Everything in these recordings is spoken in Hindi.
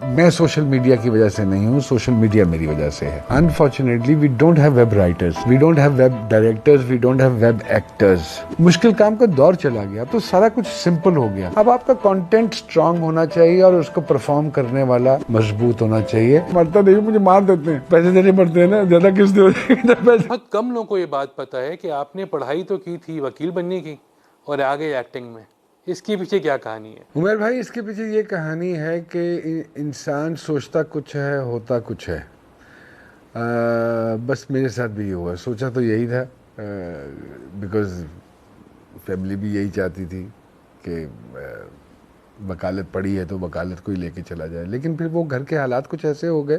मैं सोशल मीडिया की वजह से नहीं हूँ, सोशल मीडिया मेरी वजह से है। Unfortunately we don't have web writers, we don't have web directors, we don't have web actors. मुश्किल काम का दौर चला गया तो सारा कुछ सिंपल हो गया। अब आपका कंटेंट स्ट्रांग होना चाहिए और उसको परफॉर्म करने वाला मजबूत होना चाहिए। मरता नहीं, मुझे मार देते हैं, पैसे देने पड़ते हैं ना, ज्यादा किस दे। बहुत कम लोगों को ये बात पता है कि आपने पढ़ाई तो की थी वकील बनने की और आ गए एक्टिंग में। इसके पीछे क्या कहानी है? उमर भाई, इसके पीछे ये कहानी है कि इंसान सोचता कुछ है, होता कुछ है। बस मेरे साथ भी ये हुआ। सोचा तो यही था, बिकॉज फैमिली भी यही चाहती थी कि वकालत पढ़ी है तो वकालत को ही लेके चला जाए। लेकिन फिर वो घर के हालात कुछ ऐसे हो गए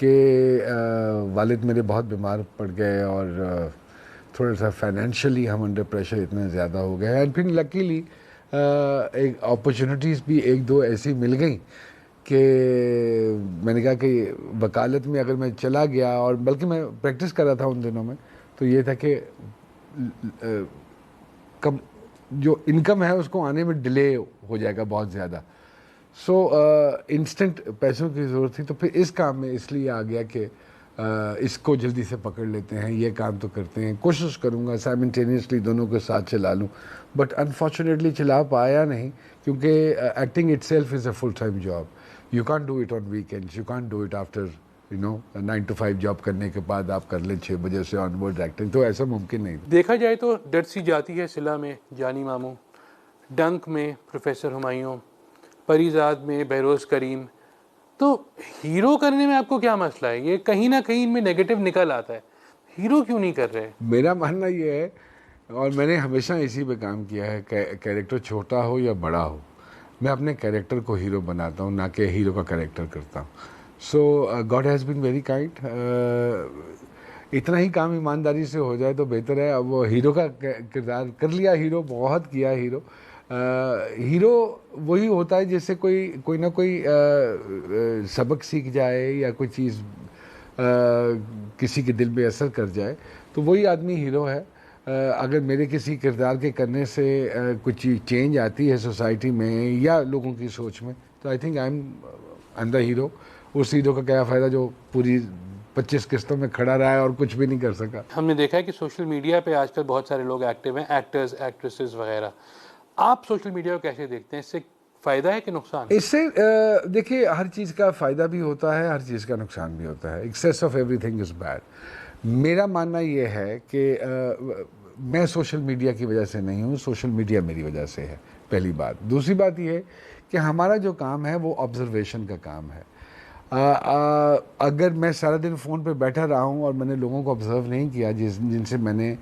कि वालिद मेरे बहुत बीमार पड़ गए और थोड़ा सा फाइनेंशियली हम अंडर प्रेशर इतना ज़्यादा हो गए। एंड फिर लकीली एक अपॉर्चुनिटीज़ भी एक दो ऐसी मिल गई कि मैंने कहा कि वकालत में अगर मैं चला गया, और बल्कि मैं प्रैक्टिस कर रहा था उन दिनों में, तो ये था कि कम जो इनकम है उसको आने में डिले हो जाएगा बहुत ज़्यादा। सो इंस्टेंट पैसों की ज़रूरत थी, तो फिर इस काम में इसलिए आ गया कि इसको जल्दी से पकड़ लेते हैं, ये काम तो करते हैं। कोशिश करूँगा साइमल्टेनियसली दोनों के साथ चला लूँ, बट अनफॉर्चुनेटली चला पाया नहीं, क्योंकि acting itself is a full time job. You can't do it on weekends, you can't do it after 9 to 5 job करने के बाद आप कर लें 6 बजे से ऑनवर्ड एक्टिंग, तो ऐसा मुमकिन नहीं। देखा जाए तो डर सी जाती है सिला में जानी मामू, डंक में प्रोफेसर हुमायूं, परीजाद में बहरोज करीम। तो हीरो करने में आपको क्या मसला है? ये कहीं ना कहीं इनमें नेगेटिव निकल आता है, हीरो क्यों नहीं कर रहे? मेरा मानना ये है, और मैंने हमेशा इसी पे काम किया है, कैरेक्टर छोटा हो या बड़ा हो, मैं अपने कैरेक्टर को हीरो बनाता हूँ, ना कि हीरो का कैरेक्टर करता हूँ। So God has been very kind. इतना ही काम ईमानदारी से हो जाए तो बेहतर है। अब वो हीरो का किरदार कर लिया, हीरो बहुत किया। हीरो वही होता है जैसे कोई ना कोई सबक सीख जाए या कोई चीज़ किसी के दिल में असर कर जाए, तो वही आदमी हीरो है। अगर मेरे किसी किरदार के करने से कुछ चेंज आती है सोसाइटी में या लोगों की सोच में, तो I think I am the hero. उस हीरो का क्या फ़ायदा जो पूरी 25 किस्तों में खड़ा रहा है और कुछ भी नहीं कर सका। हमने देखा है कि सोशल मीडिया पे आजकल बहुत सारे लोग एक्टिव हैं, एक्टर्स, एक्ट्रेसेस वगैरह। आप सोशल मीडिया को कैसे देखते हैं? इससे फ़ायदा है कि नुकसान? इससे देखिए, हर चीज़ का फ़ायदा भी होता है, हर चीज़ का नुकसान भी होता है। Excess of everything is bad. मेरा मानना ये है कि मैं सोशल मीडिया की वजह से नहीं हूँ, सोशल मीडिया मेरी वजह से है, पहली बात। दूसरी बात ये है कि हमारा जो काम है वो ऑब्जर्वेशन का काम है। अगर मैं सारा दिन फ़ोन पे बैठा रहा हूँ और मैंने लोगों को ऑब्ज़र्व नहीं किया जिनसे मैंने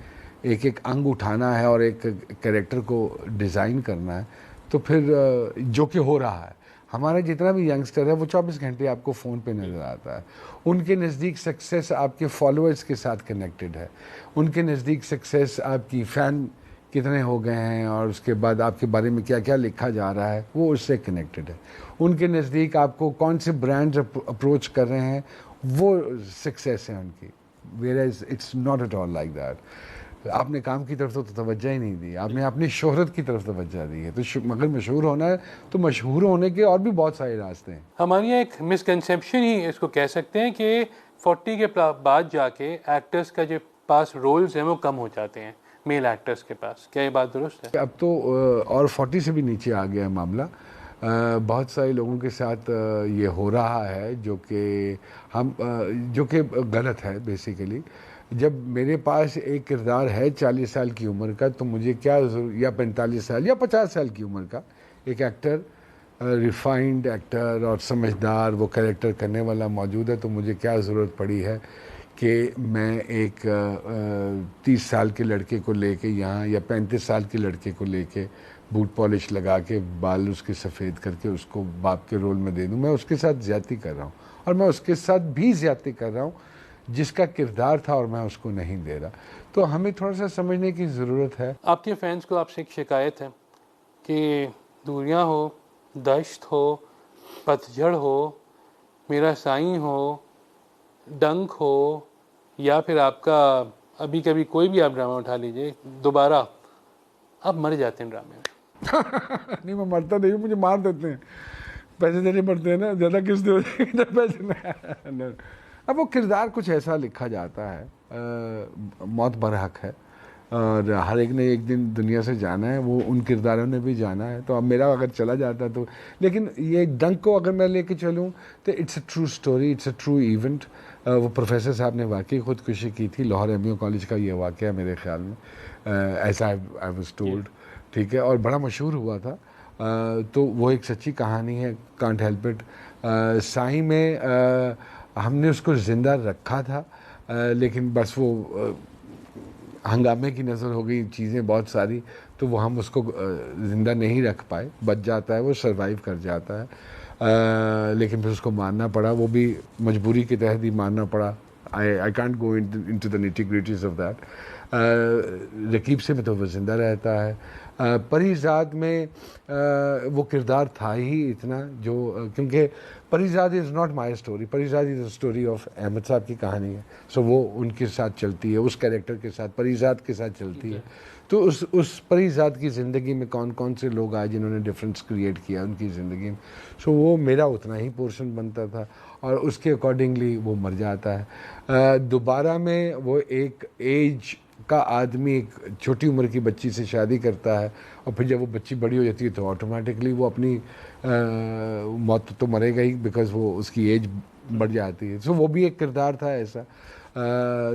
एक एक अंग उठाना है और एक कैरेक्टर को डिज़ाइन करना है, तो फिर जो कि हो रहा है, हमारा जितना भी यंगस्टर है वो 24 घंटे आपको फ़ोन पे नज़र आता है। उनके नज़दीक सक्सेस आपके फॉलोअर्स के साथ कनेक्टेड है, उनके नज़दीक सक्सेस आपकी फ़ैन कितने हो गए हैं और उसके बाद आपके बारे में क्या क्या लिखा जा रहा है वो उससे कनेक्टेड है। उनके नज़दीक आपको कौन से ब्रांड्स अप्रोच कर रहे हैं वो सक्सेस है उनकी। Whereas it's not at all like that. आपने काम की तरफ तो तवज्जो ही नहीं दी, आपने अपनी शोहरत की तरफ तवज्जो दी है। तो अगर मशहूर होना है तो मशहूर होने के और भी बहुत सारे रास्ते हैं। हमारी यहाँ एक मिसकंसेप्शन ही इसको कह सकते हैं कि 40 के बाद जाके एक्टर्स का जो पास रोल्स हैं वो कम हो जाते हैं मेल एक्टर्स के पास। क्या ये बात दुरुस्त है? अब तो और 40 से भी नीचे आ गया मामला। बहुत सारे लोगों के साथ ये हो रहा है जो कि गलत है बेसिकली। जब मेरे पास एक किरदार है 40 साल की उम्र का, तो मुझे क्या या 45 साल या 50 साल की उम्र का एक एक्टर, रिफाइंड एक्टर और समझदार वो कैरेक्टर करने वाला मौजूद है, तो मुझे क्या ज़रूरत पड़ी है कि मैं एक 30 साल के लड़के को लेके यहाँ या 35 साल के लड़के को लेके बूट पॉलिश लगा के बाल उसके सफ़ेद करके उसको बाप के रोल में दे दूँ। मैं उसके साथ ज़्यादती कर रहा हूँ, और मैं उसके साथ भी ज़्यादती कर रहा हूँ जिसका किरदार था और मैं उसको नहीं दे रहा। तो हमें थोड़ा सा समझने की ज़रूरत है। आपके फैंस को आपसे एक शिकायत है कि दूरियां हो, दश्त हो, पतझड़ हो, मेरा साईं हो, डंक हो, या फिर आपका अभी कभी कोई भी आप ड्रामा उठा लीजिए, दोबारा आप मर जाते हैं ड्रामे में। नहीं, मैं मरता नहीं हूँ, मुझे मार देते हैं, पैसे देने पड़ते हैं ना, ज़्यादा किस दो इधर पैसे नहीं। अब वो किरदार कुछ ऐसा लिखा जाता है, मौत बरहक है और हर एक ने एक दिन दुनिया से जाना है, वो उन किरदारों ने भी जाना है। तो अब मेरा अगर चला जाता तो, लेकिन ये डंक को अगर मैं लेके चलूँ तो it's a true story, it's a true event. वो प्रोफेसर साहब ने वाकई खुदकुशी की थी, लाहौर एमयू कॉलेज का ये वाक़या मेरे ख्याल में, ऐसा आई वाज टोल्ड, ठीक है, और बड़ा मशहूर हुआ था। तो वो एक सच्ची कहानी है, कांट हेल्प इट। साई में हमने उसको ज़िंदा रखा था, लेकिन बस वो हंगामे की नज़र हो गई, चीज़ें बहुत सारी, तो वो हम उसको ज़िंदा नहीं रख पाए, बच जाता है, वो सर्वाइव कर जाता है। लेकिन फिर उसको मारना पड़ा, वो भी मजबूरी के तहत ही मारना पड़ा। I can't go into the nitty-gritties of that. Raqeeb से में तो वो ज़िंदा रहता है। परीज़ाद में वो किरदार था ही इतना जो, क्योंकि Parizaad is not my story, Parizaad is a story of Ahmad साहब की कहानी है। सो वो उनके साथ चलती है, उस कैरेक्टर के साथ, परीज़ाद के साथ चलती है। तो उस परीज़ाद की ज़िंदगी में कौन कौन से लोग आए जिन्होंने डिफरेंस क्रिएट किया उनकी ज़िंदगी में। सो वो मेरा उतना ही पोर्शन बनता था और उसके अकॉर्डिंगली वो मर जाता है। दोबारा में वो एक एज का आदमी एक छोटी उम्र की बच्ची से शादी करता है और फिर जब वो बच्ची बड़ी हो जाती है तो ऑटोमेटिकली वो अपनी मौत तो मरेगा ही, बिकॉज वो उसकी एज बढ़ जाती है। सो वो भी एक किरदार था ऐसा।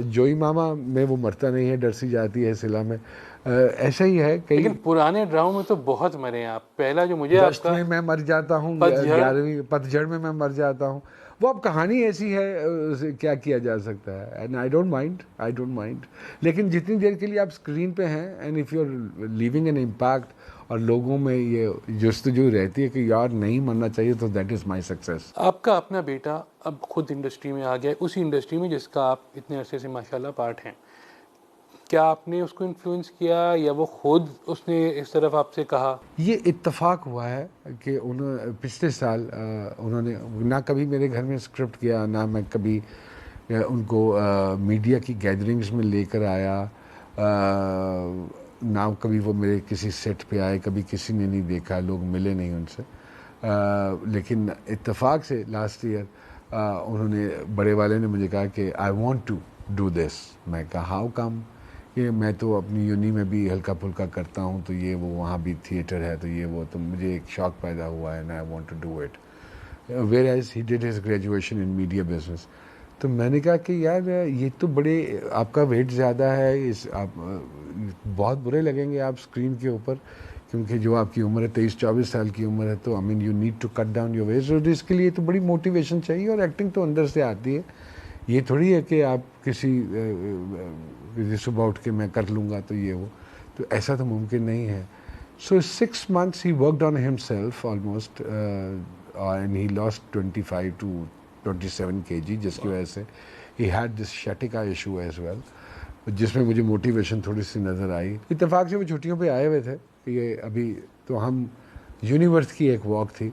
जोई मामा में वो मरता नहीं है, डरसी जाती है सिला में। ऐसा ही है कई। लेकिन पुराने ड्रामा में तो बहुत मरे हैं आप। पहला जो मुझे दस्त आपका में मैं मर जाता हूँ, पतझड़ 11वीं पतझड़ में मैं मर जाता हूँ। वो अब कहानी ऐसी है, उसे क्या किया जा सकता है। And I don't mind. लेकिन जितनी देर के लिए आप स्क्रीन पे हैं and if you are leaving an impact और लोगों में ये जस्तजू रहती है कि यार नहीं मरना चाहिए, तो दैट इज़ माई सक्सेस। आपका अपना बेटा अब खुद इंडस्ट्री में आ गया है, उसी इंडस्ट्री में जिसका आप इतने अरसे से माशाल्लाह पार्ट हैं। क्या आपने उसको इन्फ्लुएंस किया या वो खुद उसने इस तरफ आपसे कहा? ये इत्तेफाक हुआ है कि उन्होंने पिछले साल उन्होंने ना कभी मेरे घर में स्क्रिप्ट किया, ना मैं कभी उनको मीडिया की गैदरिंग्स में लेकर आया, ना कभी वो मेरे किसी सेट पे आए, कभी किसी ने नहीं देखा, लोग मिले नहीं उनसे। लेकिन इत्तेफाक से लास्ट ईयर उन्होंने, बड़े वाले ने मुझे कहा कि I want to do this. मैं कहा हाउ कम, कि मैं तो अपनी यूनी में भी हल्का फुल्का करता हूँ, तो ये वो वहाँ भी थिएटर है, तो ये वो, तो मुझे एक शौक पैदा हुआ है ना, I want to do it. Whereas he did his graduation in media business. तो मैंने कहा कि यार ये तो बड़े, आपका वेट ज़्यादा है, इस आप बहुत बुरे लगेंगे आप स्क्रीन के ऊपर, क्योंकि जो आपकी उम्र है 23-24 साल की उम्र है, तो I mean you need to cut down your weight. और इसके लिए तो बड़ी मोटिवेशन चाहिए और एक्टिंग तो अंदर से आती है। ये थोड़ी है कि आप किसी सुबह उठ के मैं कर लूँगा तो ये वो, तो ऐसा तो मुमकिन नहीं है। So 6 months he worked on himself almost and he lost 25 to 27 kg, जिसकी वजह से ही had this sciatica issue as well, जिसमें मुझे मोटिवेशन थोड़ी सी नज़र आई। इत्तेफाक से वो छुट्टियों पे आए हुए थे, ये अभी तो हम यूनिवर्स की एक वॉक थी,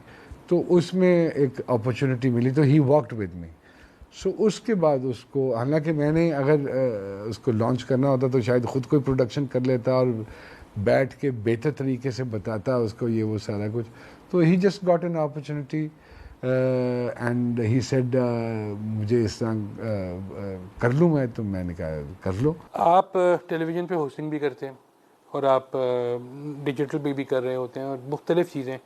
तो उसमें एक अपॉर्चुनिटी मिली, तो ही वॉकड विद मी। सो उसके बाद उसको, हालांकि मैंने अगर उसको लॉन्च करना होता तो शायद ख़ुद कोई प्रोडक्शन कर लेता और बैठ के बेहतर तरीके से बताता उसको ये वो सारा कुछ। तो he just got an opportunity and he said मुझे इस तरह कर लूँ मैं, तो मैंने कहा कर लो। आप टेलीविज़न पे होस्टिंग भी करते हैं और आप डिजिटल पे भी कर रहे होते हैं और मुख्तलिफ़ चीज़ें।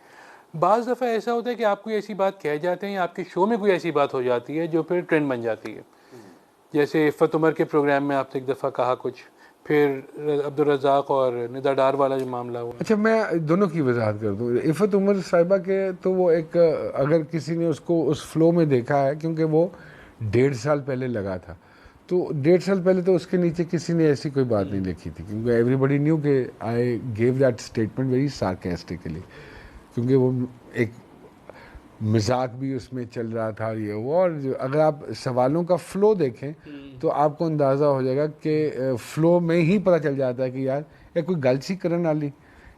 बाज़ दफ़ा ऐसा होता है कि आप कोई ऐसी बात कह जाते हैं या आपके शो में कोई ऐसी बात हो जाती है जो फिर ट्रेंड बन जाती है। जैसे इफ़त उमर के प्रोग्राम में आपने एक दफ़ा कहा कुछ, फिर अब्दुल रज़ाक और निदा डार वाला जो मामला हुआ। अच्छा, मैं दोनों की वजाहत कर दूँ। इफ़त उमर साहिबा के तो वो एक, अगर किसी ने उसको उस फ्लो में देखा है, क्योंकि वो 1.5 साल पहले लगा था, तो 1.5 साल पहले तो उसके नीचे किसी ने ऐसी कोई बात नहीं लिखी थी, क्योंकि एवरीबडी न्यू कि I gave that statement very sarcastically, क्योंकि वो एक मजाक भी उसमें चल रहा था ये वो। और अगर आप सवालों का फ़्लो देखें तो आपको अंदाज़ा हो जाएगा कि फ़्लो में ही पता चल जाता है कि यार ये कोई गल सी करन वाली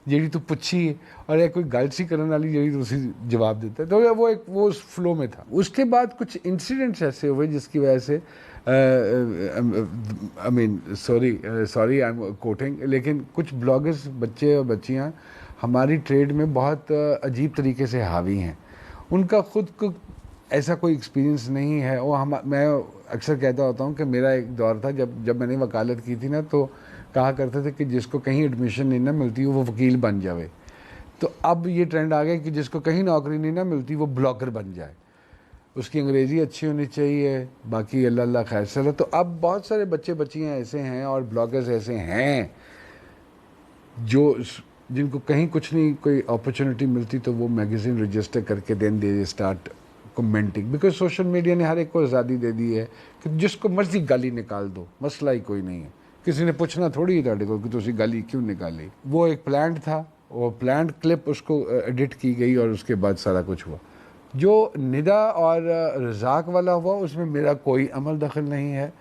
जेड़ी तू पुछी है, और ये कोई गल सी करन वाली जेड़ी तुसी जवाब देता है। तो वो एक वो उस फ्लो में था। उसके बाद कुछ इंसिडेंट्स ऐसे हुए जिसकी वजह से I mean sorry I am quoting, लेकिन कुछ ब्लॉगर्स, बच्चे और बच्चियाँ हमारी ट्रेड में बहुत अजीब तरीके से हावी हैं। उनका खुद को ऐसा कोई एक्सपीरियंस नहीं है। वो मैं अक्सर कहता होता हूँ कि मेरा एक दौर था जब मैंने वकालत की थी ना, तो कहा करते थे कि जिसको कहीं एडमिशन नहीं ना मिलती वो वकील बन जावे। तो अब ये ट्रेंड आ गया कि जिसको कहीं नौकरी नहीं ना मिलती वो ब्लॉगर बन जाए, उसकी अंग्रेज़ी अच्छी होनी चाहिए, बाकी अल्लाह अल्लाह खैर से। तो अब बहुत सारे बच्चे बच्चियाँ ऐसे हैं और ब्लॉगर्स ऐसे हैं जो जिनको कहीं कुछ नहीं, कोई अपॉर्चुनिटी मिलती तो वो मैगज़ीन रजिस्टर करके then they start commenting, because social media ने हर एक को आज़ादी दे दी है कि जिसको मर्जी गाली निकाल दो, मसला ही कोई नहीं है। किसी ने पूछना थोड़ी ही ताड़े को कि तुसी गाली क्यों निकाली। वो एक प्लान था, वो प्लान क्लिप उसको एडिट की गई और उसके बाद सारा कुछ हुआ। जो निदा और रज़ाक वाला हुआ उसमें मेरा कोई अमल दखल नहीं है।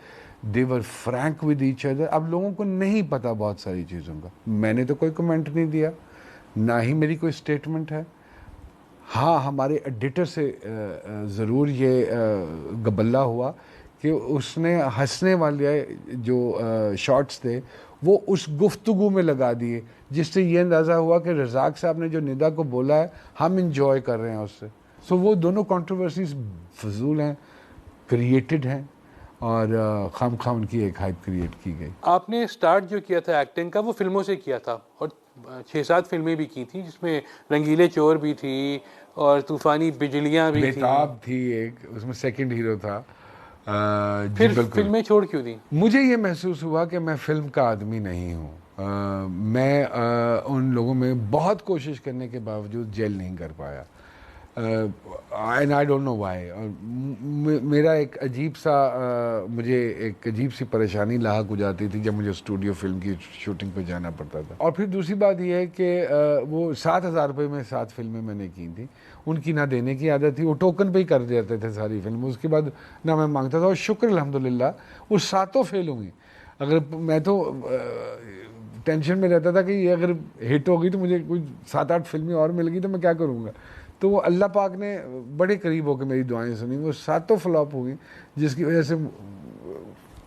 दे वर फ्रैंक विद ईच अदर। अब लोगों को नहीं पता बहुत सारी चीज़ों का, मैंने तो कोई कमेंट नहीं दिया, ना ही मेरी कोई स्टेटमेंट है। हाँ, हमारे एडिटर से ज़रूर ये गबल्ला हुआ कि उसने हंसने वाले जो शॉट्स थे वो उस गुफ्तगू में लगा दिए, जिससे ये अंदाज़ा हुआ कि रज़ाक साहब ने जो निदा को बोला है हम इंजॉय कर रहे हैं उससे। सो वो दोनों कंट्रोवर्सीज फजूल हैं, क्रिएटेड हैं और खाम उनकी एक हाइप क्रिएट की गई। आपने स्टार्ट जो किया था एक्टिंग का वो फिल्मों से किया था और 6-7 फिल्में भी की थी जिसमें रंगीले चोर भी थी और तूफानी बिजलियां भी थी। बेताब थी एक, उसमें सेकंड हीरो था। जी फिर बिल्कुल। फिल्में छोड़ क्यों दी? मुझे ये महसूस हुआ कि मैं फिल्म का आदमी नहीं हूँ। मैं उन लोगों में बहुत कोशिश करने के बावजूद जेल नहीं कर पाया, and I don't know why. मेरा एक अजीब सा मुझे एक अजीब सी परेशानी लाहक हो जाती थी जब मुझे स्टूडियो फिल्म की शूटिंग पे जाना पड़ता था। और फिर दूसरी बात यह है कि वो 7,000 रुपये में 7 फिल्में मैंने की थी, उनकी ना देने की आदत थी, वो टोकन पे ही कर देते थे सारी फिल्म, उसके बाद ना मैं मांगता था। और शुक्र अल्हम्दुलिल्लाह वो 7 फेल हुई। अगर मैं तो टेंशन में रहता था कि ये अगर हिट होगी तो मुझे कुछ 7-8 फिल्में और मिल गई तो मैं क्या करूँगा। तो वो अल्लाह पाक ने बड़े करीब होकर मेरी दुआएं सुनी, वो 7 फ्लॉप हुई, जिसकी वजह से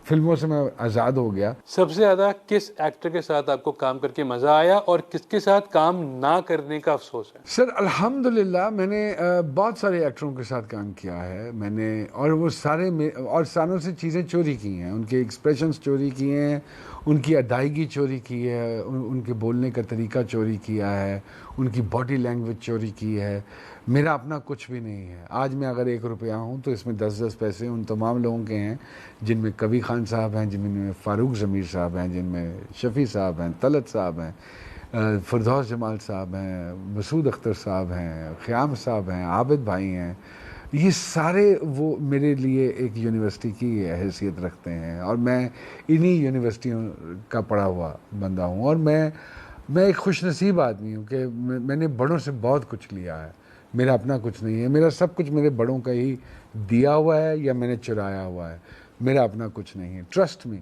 फिल्मों से मैं आज़ाद हो गया। सबसे ज़्यादा किस एक्टर के साथ आपको काम करके मज़ा आया और किसके साथ काम ना करने का अफसोस है? सर अल्हम्दुलिल्लाह मैंने बहुत सारे एक्टरों के साथ काम किया है मैंने, और वो सारे और सारों से चीज़ें चोरी की हैं, उनके एक्सप्रेशंस चोरी किए हैं, उनकी अदायगी चोरी की है, उनके बोलने का तरीका चोरी किया है, उनकी बॉडी लैंग्वेज चोरी की है। मेरा अपना कुछ भी नहीं है। आज मैं अगर 1 रुपया हूँ तो इसमें 10-10 पैसे उन तमाम लोगों के हैं, जिनमें कबीर खान साहब हैं, जिनमें फ़ारूक ज़मीर साहब हैं, जिनमें शफ़ी साहब हैं, तलत साहब हैं, फ़िरदौस जमाल साहब हैं, मसूद अख्तर साहब हैं, ख़याम साहब हैं, आबिद भाई हैं। ये सारे वो मेरे लिए एक यूनिवर्सिटी की हैसियत रखते हैं और मैं इन्हीं यूनिवर्सिटियों का पढ़ा हुआ बंदा हूँ। और मैं एक खुशनसीब आदमी हूँ कि मैंने बड़ों से बहुत कुछ लिया है। मेरा अपना कुछ नहीं है, मेरा सब कुछ मेरे बड़ों का ही दिया हुआ है या मैंने चुराया हुआ है। मेरा अपना कुछ नहीं है, trust me,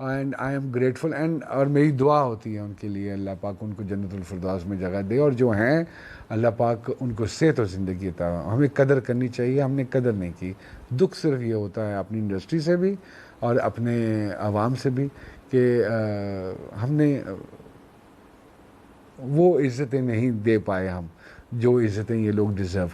and I am grateful. And और मेरी दुआ होती है उनके लिए, अल्लाह पाक उनको जन्नतुल फिरदौस में जगह दे, और जो हैं अल्लाह पाक उनको सेहत और ज़िंदगी अता। हमें कदर करनी चाहिए, हमने कदर नहीं की। दुख सिर्फ ये होता है अपनी इंडस्ट्री से भी और अपने आवाम से भी कि हमने वो इज़्ज़तें नहीं दे पाए हम जो इज़्ज़तें ये लोग डिज़र्व